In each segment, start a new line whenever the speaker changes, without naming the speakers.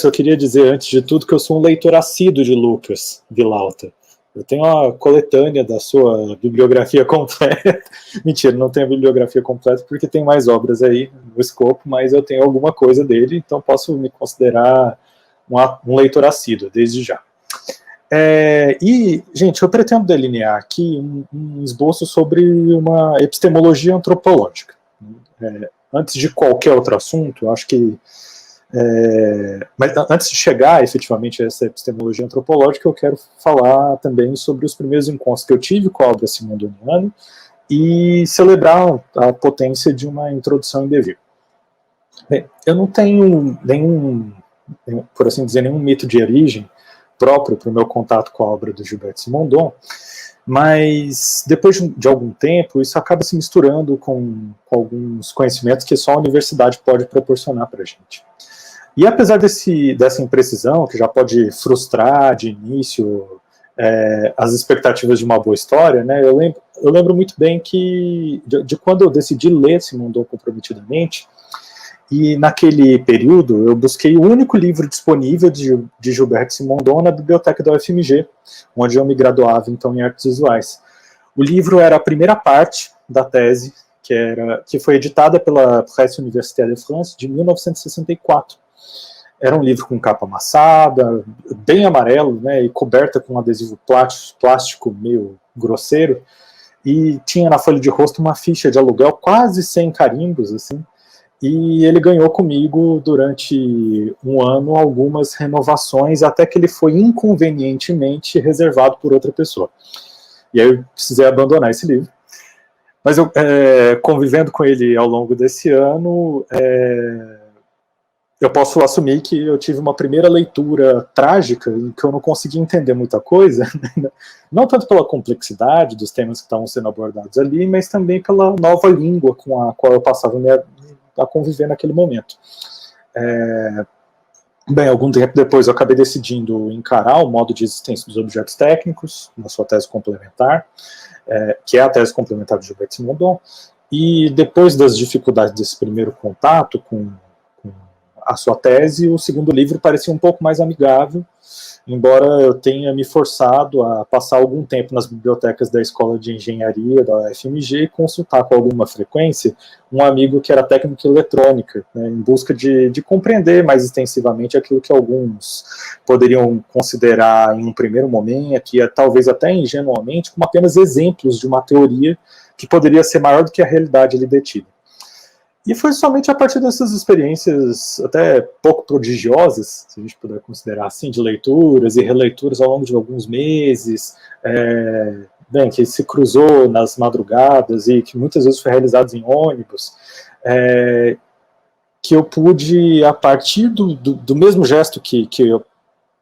Eu queria dizer, antes de tudo, que eu sou um leitor assíduo de Lucas Villalta. Eu tenho a coletânea da sua bibliografia completa. Mentira, não tenho a bibliografia completa porque tem mais obras aí no escopo, mas eu tenho alguma coisa dele, então posso me considerar um leitor assíduo, desde já. E, gente, eu pretendo delinear aqui um esboço sobre uma epistemologia antropológica. Antes de qualquer outro assunto, eu acho que mas antes de chegar efetivamente a essa epistemologia antropológica, eu quero falar também sobre os primeiros encontros que eu tive com a obra simondoniana e celebrar a potência de uma introdução em devir. Bem, eu não tenho nenhum, por assim dizer, nenhum mito de origem próprio para o meu contato com a obra do Gilberto Simondon, mas depois de algum tempo isso acaba se misturando com alguns conhecimentos que só a universidade pode proporcionar para a gente. E apesar dessa imprecisão, que já pode frustrar de início as expectativas de uma boa história, né, eu lembro muito bem de quando eu decidi ler Simondon comprometidamente, e naquele período eu busquei o único livro disponível de Gilberto Simondon na biblioteca da UFMG, onde eu me graduava então em artes visuais. O livro era a primeira parte da tese, que foi editada pela Presse Universitaire de France de 1964. Era um livro com capa amassada, bem amarelo, né, e coberta com um adesivo plástico meio grosseiro, e tinha na folha de rosto uma ficha de aluguel quase sem carimbos, assim, e ele ganhou comigo durante um ano algumas renovações, até que ele foi inconvenientemente reservado por outra pessoa. E aí eu precisei abandonar esse livro. Mas eu, convivendo com ele ao longo desse ano, eu posso assumir que eu tive uma primeira leitura trágica em que eu não consegui entender muita coisa, não tanto pela complexidade dos temas que estavam sendo abordados ali, mas também pela nova língua com a qual eu passava a conviver naquele momento. Bem, algum tempo depois eu acabei decidindo encarar o modo de existência dos objetos técnicos na sua tese complementar, que é a tese complementar de Gilberto Simondon, e depois das dificuldades desse primeiro contato com a sua tese, o segundo livro parecia um pouco mais amigável, embora eu tenha me forçado a passar algum tempo nas bibliotecas da Escola de Engenharia da UFMG e consultar com alguma frequência um amigo que era técnico em eletrônica, né, em busca de compreender mais extensivamente aquilo que alguns poderiam considerar em um primeiro momento, e talvez até ingenuamente, como apenas exemplos de uma teoria que poderia ser maior do que a realidade ali detida. E foi somente a partir dessas experiências até pouco prodigiosas, se a gente puder considerar assim, de leituras e releituras ao longo de alguns meses, bem, que se cruzou nas madrugadas e que muitas vezes foi realizado em ônibus, que eu pude, a partir do mesmo gesto que eu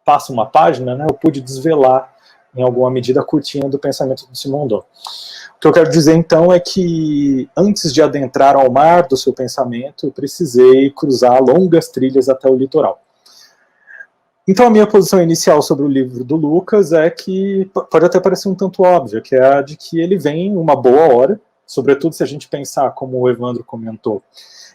passo uma página, né, eu pude desvelar, em alguma medida, a cortina do pensamento do Simondon. O que eu quero dizer, então, é que antes de adentrar ao mar do seu pensamento, eu precisei cruzar longas trilhas até o litoral. Então, a minha posição inicial sobre o livro do Lucas é que pode até parecer um tanto óbvia, que é a de que ele vem uma boa hora, sobretudo se a gente pensar, como o Evandro comentou,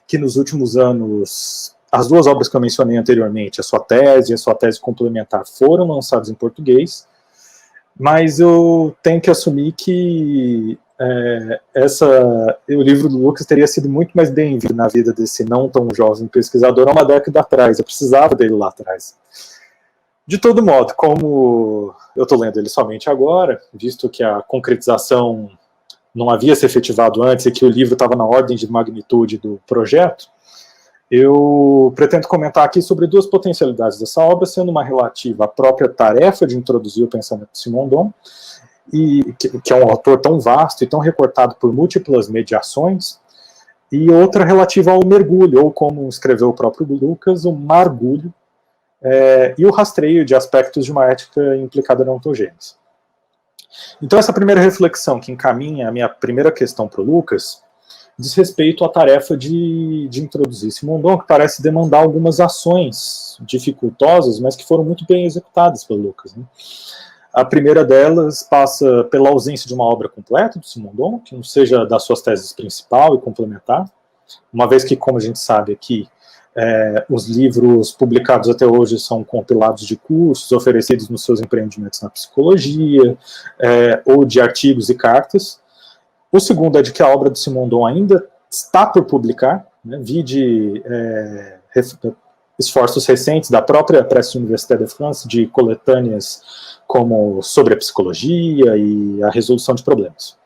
que nos últimos anos as duas obras que eu mencionei anteriormente, a sua tese e a sua tese complementar, foram lançadas em português, mas eu tenho que assumir que o livro do Lucas teria sido muito mais bem-vindo na vida desse não tão jovem pesquisador há uma década atrás. Eu precisava dele lá atrás. De todo modo, como eu estou lendo ele somente agora, visto que a concretização não havia se efetivado antes e que o livro estava na ordem de magnitude do projeto, eu pretendo comentar aqui sobre duas potencialidades dessa obra, sendo uma relativa à própria tarefa de introduzir o pensamento de Simondon, e que é um autor tão vasto e tão recortado por múltiplas mediações, e outra relativa ao mergulho, ou como escreveu o próprio Lucas, o margulho, e o rastreio de aspectos de uma ética implicada na ontogênese. Então, essa primeira reflexão que encaminha a minha primeira questão para o Lucas diz respeito à tarefa de introduzir Simondon, que parece demandar algumas ações dificultosas, mas que foram muito bem executadas pelo Lucas, né? A primeira delas passa pela ausência de uma obra completa do Simondon, que não seja das suas teses principal e complementar, uma vez que, como a gente sabe aqui, Os livros publicados até hoje são compilados de cursos oferecidos nos seus empreendimentos na psicologia, ou de artigos e cartas. O segundo é de que a obra do Simondon ainda está por publicar, né, vide esforços recentes da própria Presse Université de France de coletâneas como sobre a psicologia e a resolução de problemas.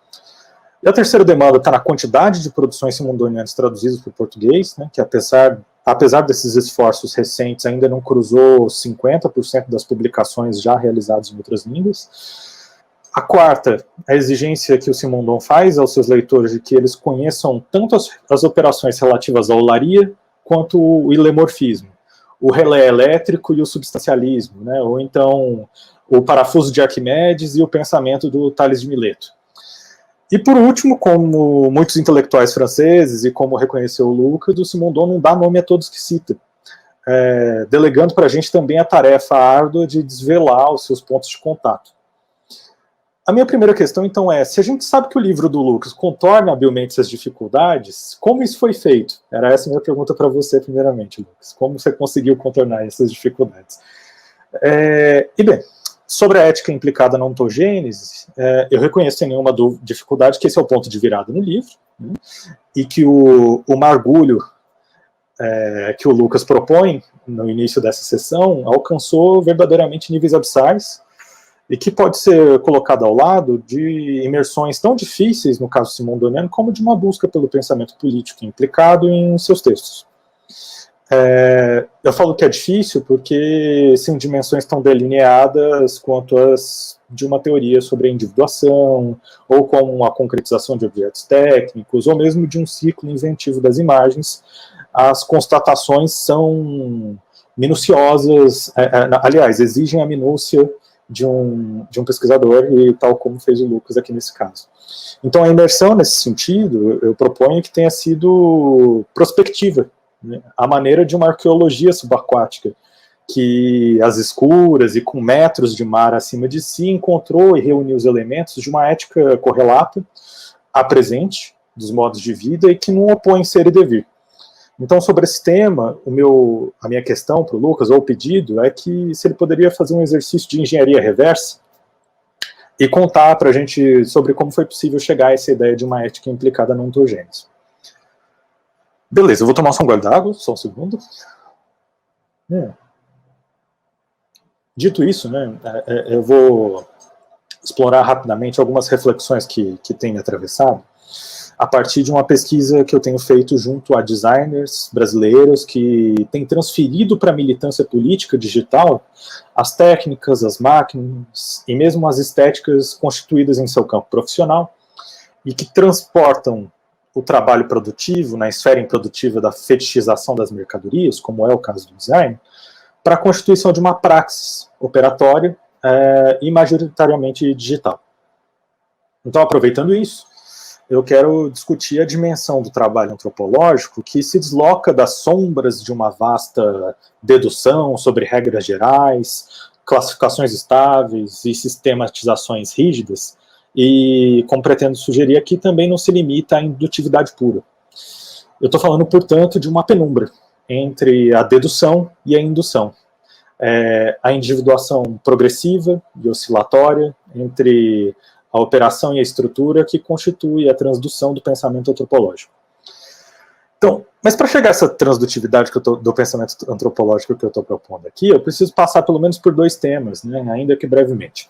E a terceira demanda está na quantidade de produções simondonianas traduzidas para o português, né, que apesar desses esforços recentes ainda não cruzou 50% das publicações já realizadas em outras línguas. A quarta, a exigência que o Simondon faz aos seus leitores de que eles conheçam tanto as operações relativas à olaria quanto o ilemorfismo, o relé elétrico e o substancialismo, né, ou então o parafuso de Arquimedes e o pensamento do Tales de Mileto. E por último, como muitos intelectuais franceses e como reconheceu o Lucas, o Simondon não dá nome a todos que cita, delegando para a gente também a tarefa árdua de desvelar os seus pontos de contato. A minha primeira questão, então, se a gente sabe que o livro do Lucas contorna habilmente essas dificuldades, como isso foi feito? Era essa a minha pergunta para você, primeiramente, Lucas. Como você conseguiu contornar essas dificuldades? E bem, sobre a ética implicada na ontogênese, eu reconheço sem nenhuma dificuldade que esse é o ponto de virada no livro, né, e que o margulho que o Lucas propõe no início dessa sessão alcançou verdadeiramente níveis abissais, e que pode ser colocado ao lado de imersões tão difíceis, no caso simondoniano, como de uma busca pelo pensamento político implicado em seus textos. Eu falo que é difícil porque são dimensões tão delineadas quanto as de uma teoria sobre a individuação, ou como a concretização de objetos técnicos, ou mesmo de um ciclo inventivo das imagens. As constatações são minuciosas, aliás, exigem a minúcia de um pesquisador, e tal como fez o Lucas aqui nesse caso. Então a imersão, nesse sentido, eu proponho que tenha sido prospectiva, né, a maneira de uma arqueologia subaquática, que às escuras e com metros de mar acima de si encontrou e reuniu os elementos de uma ética correlata à presente, dos modos de vida, e que não opõe ser e devir. Então, sobre esse tema, a minha questão para o Lucas, ou o pedido, é que se ele poderia fazer um exercício de engenharia reversa e contar para a gente sobre como foi possível chegar a essa ideia de uma ética implicada na ontogênese. Beleza, eu vou tomar só um gole d'água, só um segundo. Dito isso, né, eu vou explorar rapidamente algumas reflexões que tem me atravessado, a partir de uma pesquisa que eu tenho feito junto a designers brasileiros que têm transferido para a militância política digital as técnicas, as máquinas e mesmo as estéticas constituídas em seu campo profissional, e que transportam o trabalho produtivo na esfera improdutiva da fetichização das mercadorias, como é o caso do design, para a constituição de uma praxis operatória e majoritariamente digital. Então, aproveitando isso, eu quero discutir a dimensão do trabalho antropológico que se desloca das sombras de uma vasta dedução sobre regras gerais, classificações estáveis e sistematizações rígidas, e, como pretendo sugerir aqui, também não se limita à indutividade pura. Eu estou falando, portanto, de uma penumbra entre a dedução e a indução. A individuação progressiva e oscilatória entre a operação e a estrutura que constitui a transdução do pensamento antropológico. Então, mas para chegar a essa transdutividade do pensamento antropológico que eu estou propondo aqui, eu preciso passar pelo menos por dois temas, né, ainda que brevemente.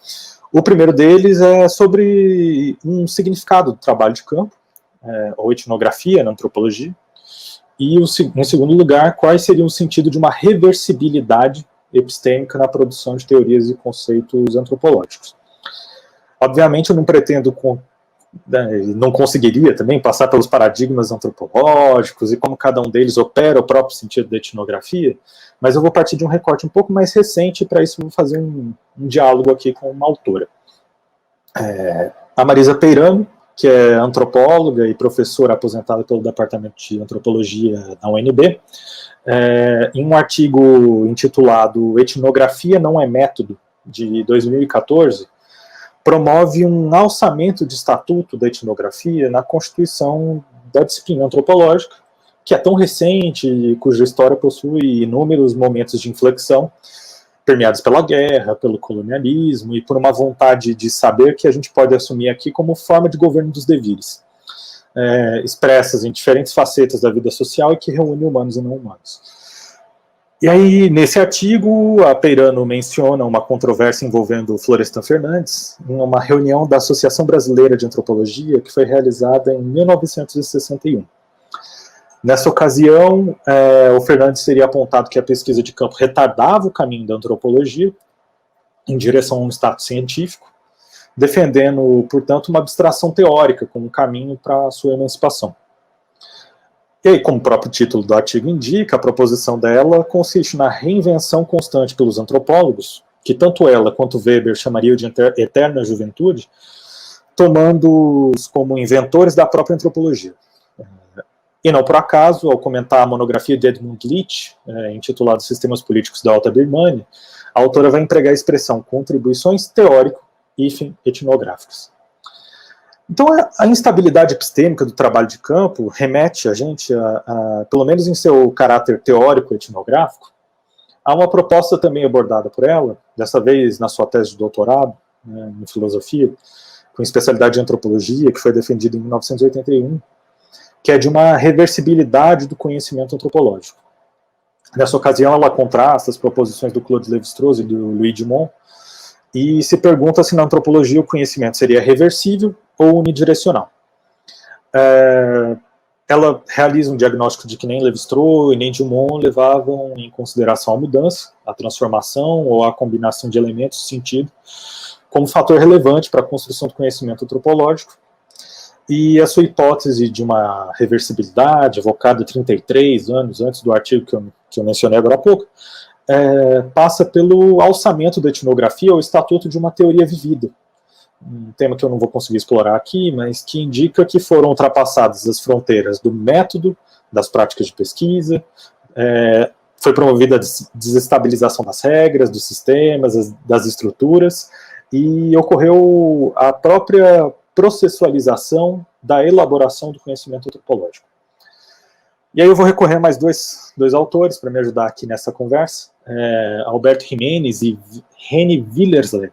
O primeiro deles é sobre um significado do trabalho de campo, ou etnografia na antropologia, e, em segundo lugar, quais seriam o sentido de uma reversibilidade epistêmica na produção de teorias e conceitos antropológicos. Obviamente, eu não pretendo, não conseguiria também passar pelos paradigmas antropológicos e como cada um deles opera o próprio sentido da etnografia, mas eu vou partir de um recorte um pouco mais recente, e para isso eu vou fazer um diálogo aqui com uma autora. A Marisa Peirano, que é antropóloga e professora aposentada pelo Departamento de Antropologia da UNB, em um artigo intitulado Etnografia não é método, de 2014, promove um alçamento de estatuto da etnografia na constituição da disciplina antropológica, que é tão recente, cuja história possui inúmeros momentos de inflexão, permeados pela guerra, pelo colonialismo e por uma vontade de saber que a gente pode assumir aqui como forma de governo dos devires, expressas em diferentes facetas da vida social e que reúne humanos e não humanos. E aí, nesse artigo, a Peirano menciona uma controvérsia envolvendo Florestan Fernandes em uma reunião da Associação Brasileira de Antropologia que foi realizada em 1961. Nessa ocasião, o Fernandes teria apontado que a pesquisa de campo retardava o caminho da antropologia em direção a um status científico, defendendo, portanto, uma abstração teórica como um caminho para a sua emancipação. E aí, como o próprio título do artigo indica, a proposição dela consiste na reinvenção constante pelos antropólogos, que tanto ela quanto Weber chamariam de eterna juventude, tomando-os como inventores da própria antropologia. E não por acaso, ao comentar a monografia de Edmund Leach, intitulada Sistemas Políticos da Alta Birmânia, a autora vai empregar a expressão contribuições teórico-etnográficas. Então, a instabilidade epistêmica do trabalho de campo remete a gente, pelo menos em seu caráter teórico-etnográfico, a uma proposta também abordada por ela, dessa vez na sua tese de doutorado, em filosofia, com especialidade em antropologia, que foi defendida em 1981, que é de uma reversibilidade do conhecimento antropológico. Nessa ocasião, ela contrasta as proposições do Claude Lévi-Strauss e do Louis Dumont, e se pergunta se na antropologia o conhecimento seria reversível ou unidirecional. Ela realiza um diagnóstico de que nem Lévi-Strauss e nem Dumont levavam em consideração a mudança, a transformação ou a combinação de elementos de sentido como fator relevante para a construção do conhecimento antropológico, e a sua hipótese de uma reversibilidade, evocada 33 anos antes do artigo que eu mencionei agora há pouco, passa pelo alçamento da etnografia ao estatuto de uma teoria vivida. Um tema que eu não vou conseguir explorar aqui, mas que indica que foram ultrapassadas as fronteiras do método, das práticas de pesquisa, foi promovida a desestabilização das regras, dos sistemas, das estruturas, e ocorreu a própria processualização da elaboração do conhecimento antropológico. E aí eu vou recorrer a mais dois autores para me ajudar aqui nessa conversa, Alberto Jiménez e René Willerslev,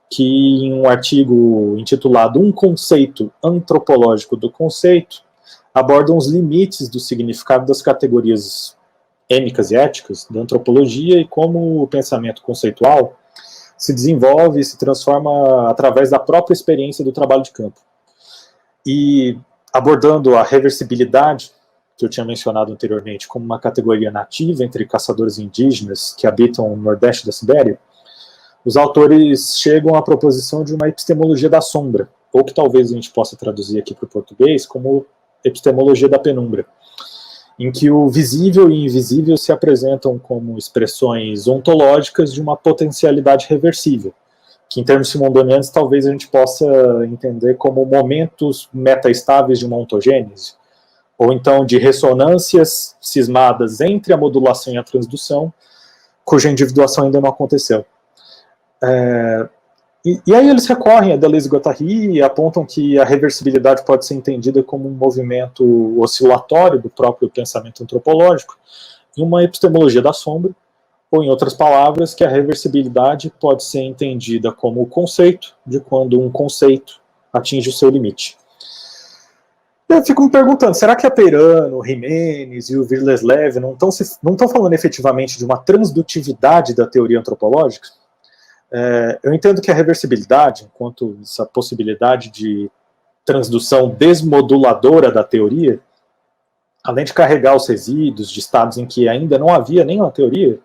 que em um artigo intitulado Um Conceito Antropológico do Conceito, abordam os limites do significado das categorias êmicas e éticas da antropologia e como o pensamento conceitual se desenvolve e se transforma através da própria experiência do trabalho de campo. E abordando a reversibilidade, que eu tinha mencionado anteriormente, como uma categoria nativa entre caçadores indígenas que habitam o nordeste da Sibéria, os autores chegam à proposição de uma epistemologia da sombra, ou que talvez a gente possa traduzir aqui para o português como epistemologia da penumbra, em que o visível e invisível se apresentam como expressões ontológicas de uma potencialidade reversível, que em termos simondonianos talvez a gente possa entender como momentos metaestáveis de uma ontogênese, ou então de ressonâncias cismadas entre a modulação e a transdução, cuja individuação ainda não aconteceu. E aí eles recorrem a Deleuze e Guattari e apontam que a reversibilidade pode ser entendida como um movimento oscilatório do próprio pensamento antropológico, em uma epistemologia da sombra, ou em outras palavras, que a reversibilidade pode ser entendida como o conceito de quando um conceito atinge o seu limite. Eu fico me perguntando, será que a Peirano, o Jiménez e o Willerslev não estão falando efetivamente de uma transdutividade da teoria antropológica? Eu entendo que a reversibilidade, enquanto essa possibilidade de transdução desmoduladora da teoria, além de carregar os resíduos de estados em que ainda não havia nenhuma teoria,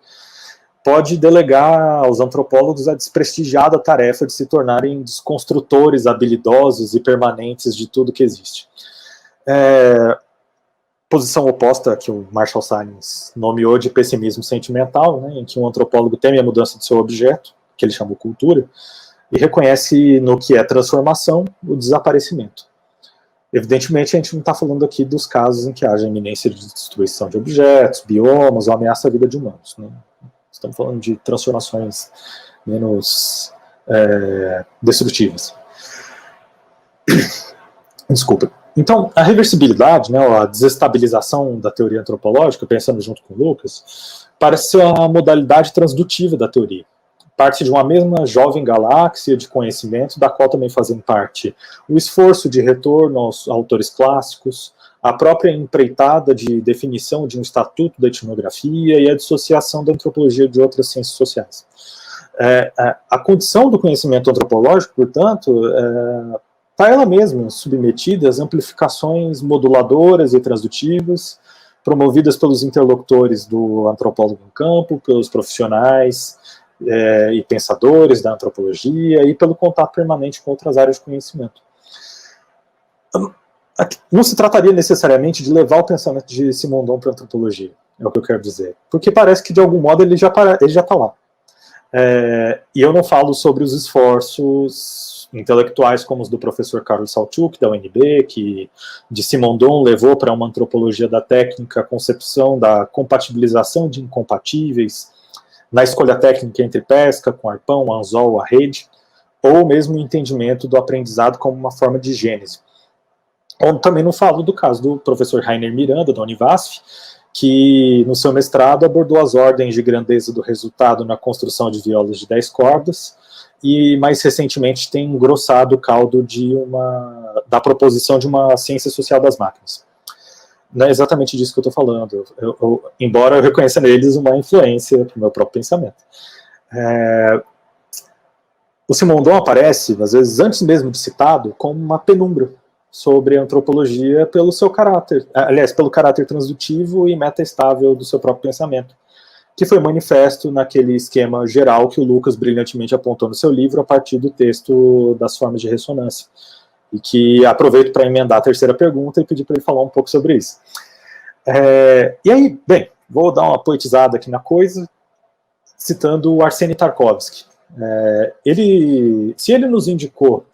pode delegar aos antropólogos a desprestigiada tarefa de se tornarem desconstrutores habilidosos e permanentes de tudo que existe. Posição oposta que o Marshall Sahlins nomeou de pessimismo sentimental, né, em que um antropólogo teme a mudança de seu objeto, que ele chamou cultura, e reconhece no que é transformação o desaparecimento. Evidentemente, a gente não está falando aqui dos casos em que haja iminência de destruição de objetos, biomas ou ameaça à vida de humanos, né? Estamos falando de transformações menos destrutivas. Desculpa. Então, a reversibilidade, né, a desestabilização da teoria antropológica, pensando junto com o Lucas, parece ser a modalidade transdutiva da teoria. Parte de uma mesma jovem galáxia de conhecimento, da qual também fazem parte o esforço de retorno aos autores clássicos, a própria empreitada de definição de um estatuto da etnografia e a dissociação da antropologia de outras ciências sociais. A condição do conhecimento antropológico, portanto, está ela mesma submetida às amplificações moduladoras e transdutivas, promovidas pelos interlocutores do antropólogo em campo, pelos profissionais e pensadores da antropologia e pelo contato permanente com outras áreas de conhecimento. Não se trataria necessariamente de levar o pensamento de Simondon para a antropologia, é o que eu quero dizer, porque parece que de algum modo ele já está lá. E eu não falo sobre os esforços intelectuais como os do professor Carlos Salchuk, da UNB, que de Simondon levou para uma antropologia da técnica a concepção da compatibilização de incompatíveis na escolha técnica entre pesca, com arpão, anzol, a rede, ou mesmo o entendimento do aprendizado como uma forma de gênese. Ou também não falo do caso do professor Rainer Miranda, da Univasf, que no seu mestrado abordou as ordens de grandeza do resultado na construção de violas de 10 cordas, e mais recentemente tem engrossado o caldo da proposição de uma ciência social das máquinas. Não é exatamente disso que eu estou falando, embora eu reconheça neles uma influência para o meu próprio pensamento. O Simondon aparece, às vezes antes mesmo de citado, como uma penumbra sobre a antropologia pelo seu caráter, aliás, pelo caráter transdutivo e metaestável do seu próprio pensamento, que foi manifesto naquele esquema geral que o Lucas brilhantemente apontou no seu livro a partir do texto das formas de ressonância, e que aproveito para emendar a terceira pergunta e pedir para ele falar um pouco sobre isso. E aí, bem, vou dar uma poetizada aqui na coisa, citando o Arseny Tarkovsky. Se ele nos indicou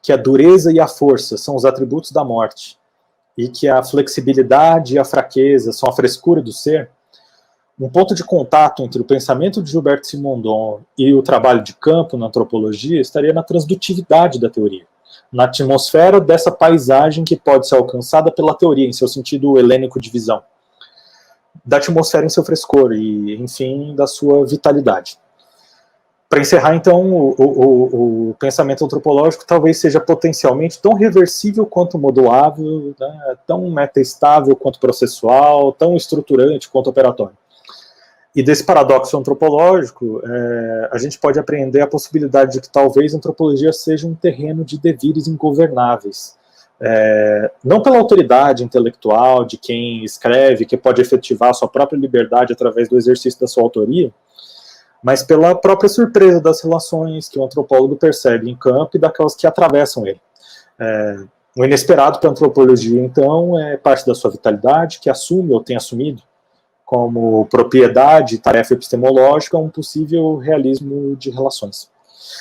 que a dureza e a força são os atributos da morte, e que a flexibilidade e a fraqueza são a frescura do ser, um ponto de contato entre o pensamento de Gilberto Simondon e o trabalho de campo na antropologia estaria na transdutividade da teoria, na atmosfera dessa paisagem que pode ser alcançada pela teoria, em seu sentido helênico de visão, da atmosfera em seu frescor e, enfim, da sua vitalidade. Para encerrar, então, o pensamento antropológico talvez seja potencialmente tão reversível quanto modulável, né, tão metaestável quanto processual, tão estruturante quanto operatório. E desse paradoxo antropológico, a gente pode apreender a possibilidade de que talvez a antropologia seja um terreno de devires ingovernáveis. Não pela autoridade intelectual de quem escreve, que pode efetivar a sua própria liberdade através do exercício da sua autoria, mas pela própria surpresa das relações que o antropólogo percebe em campo e daquelas que atravessam ele. O inesperado para a antropologia, então, é parte da sua vitalidade, que assume ou tem assumido como propriedade e tarefa epistemológica um possível realismo de relações.